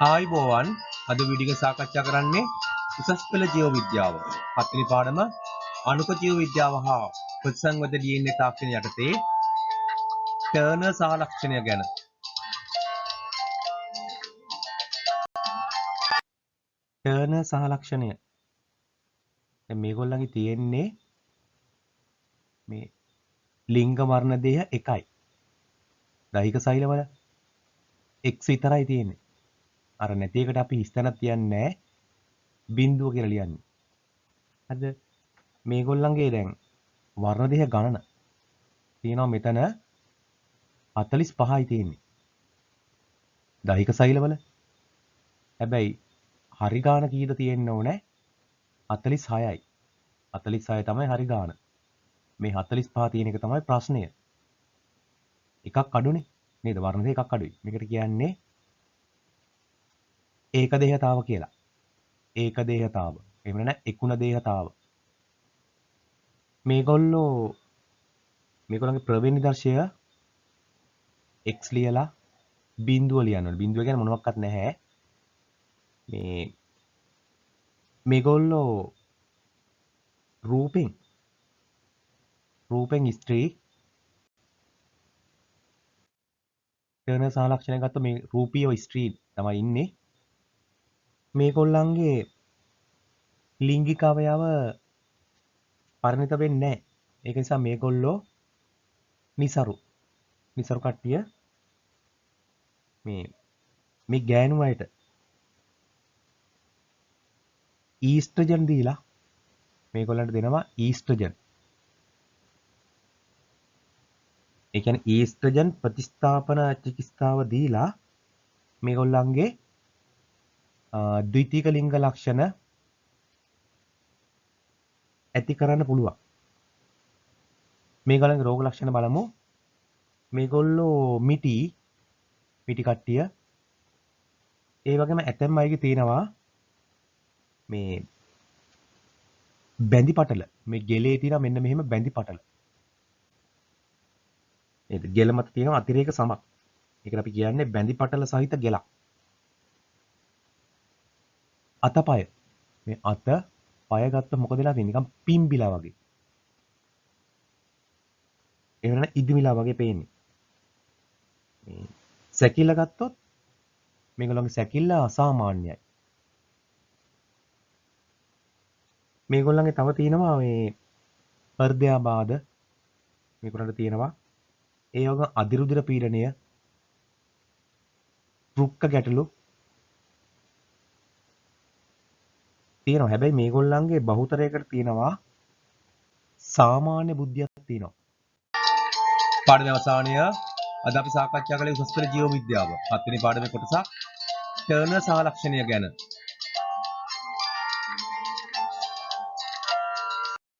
ආයුබෝවන් අද වීඩියෝ එක සාකච්ඡා කරන්නේ උසස් පෙළ ජීව විද්‍යාව. හත්වෙනි පාඩම අණුක ජීව විද්‍යාව හා ප්‍රතිසංවද DNA තාක්ෂණය යටතේ ටර්නර් සහලක්ෂණය ගැන. ටර්නර් සහලක්ෂණය. දැන් මේගොල්ලන්ගේ තියෙන්නේ මේ ලිංග වර්ණ දෙය එකයි. දෛහික සෛලවල X විතරයි තියෙන්නේ. අර නැති එකට අපි හිස්තැනක් තියන්නේ බිඳුව කියලා ලියන්නේ. හරිද? මේගොල්ලන්ගේ දැන් වර්ණ දෙක ගණන තියෙනවා මෙතන 45යි තියෙන්නේ. දෛහික සෛලවල. හැබැයි හරි ගාන කීයද තියෙන්න ඕනේ? 46යි. 46 තමයි හරි ගාන. මේ 45 තියෙන එක තමයි ප්‍රශ්නය. එකක් අඩුනේ නේද? වර්ණ දෙක එකක් අඩුයි. මේකට කියන්නේ ඒක දේහතාව කියලා. ඒක දේහතාව. එහෙම නැත්නම් එකුණ දේහතාව. මේගොල්ලන්ගේ ප්‍රවේණ නිදර්ශය x ලියලා බිඳුව ලියන්න ඕනේ. බිඳුව කියන්නේ මොනවත් නැහැ. මේගොල්ලෝ රූපෙන් ස්ත්‍රී ටර්නර් සහලක්ෂණය ගත්ත මේ රූපීය ස්ත්‍රී තමයි ඉන්නේ. මේගොල්ලන්ගේ ලිංගික අවයව පරිණත වෙන්නේ නැහැ. ඒක නිසා මේගොල්ලෝ නිසරු කට්ටිය මේ ගෑනු අයට ඊස්ට්‍රජන් දීලා මේගොල්ලන්ට දෙනවා ඊස්ට්‍රජන්. ඒ කියන්නේ ඊස්ට්‍රජන් ප්‍රතිස්ථාපන චිකිත්සාව දීලා මේගොල්ලන්ගේ ද්විතීක ලිංග ලක්ෂණ ඇති කරන්න පුළුවන්. මේගොල්ලන්ගේ රෝග ලක්ෂණ බලමු. මේගොල්ලෝ මිටි කට්ටිය. ඒ වගේම ඇතැම් අයගේ තියෙනවා මේ බැඳි පටල. මේ ගෙලේ තියෙන මෙන්න මෙහෙම බැඳි පටල. නේද? ගෙල මත තියෙන අතිරේක සමක්. ඒකට අපි කියන්නේ බැඳි පටල සහිත ගෙලක්. අතපය. මේ අත පය ගත්ත මොකද වෙලා තියෙන්නේ? නිකන් පිම්බිලා වගේ. ඒ වෙන ඉදිමිලා වගේ පේන්නේ. මේ සැකිල්ල ගත්තොත් මේගොල්ලන්ගේ සැකිල්ල අසාමාන්‍යයි. මේගොල්ලන්ගේ තව තියෙනවා මේ හෘදයාබාධ මේගොල්ලන්ට තියෙනවා. ඒ වගේ අදිරුධිර පීඩනය, වෘක්ක ගැටලු තියෙනවා. හැබැයි මේගොල්ලන්ගේ බහුතරයකට තියෙනවා සාමාන්‍ය බුද්ධියක් තියෙනවා. පාඩමේ අවසානය අද අපි සාකච්ඡා කළේ උසස් පෙළ ජීව විද්‍යාව. 7 වෙනි පාඩමේ කොටස ටර්නර් සහලක්ෂණය ගැන.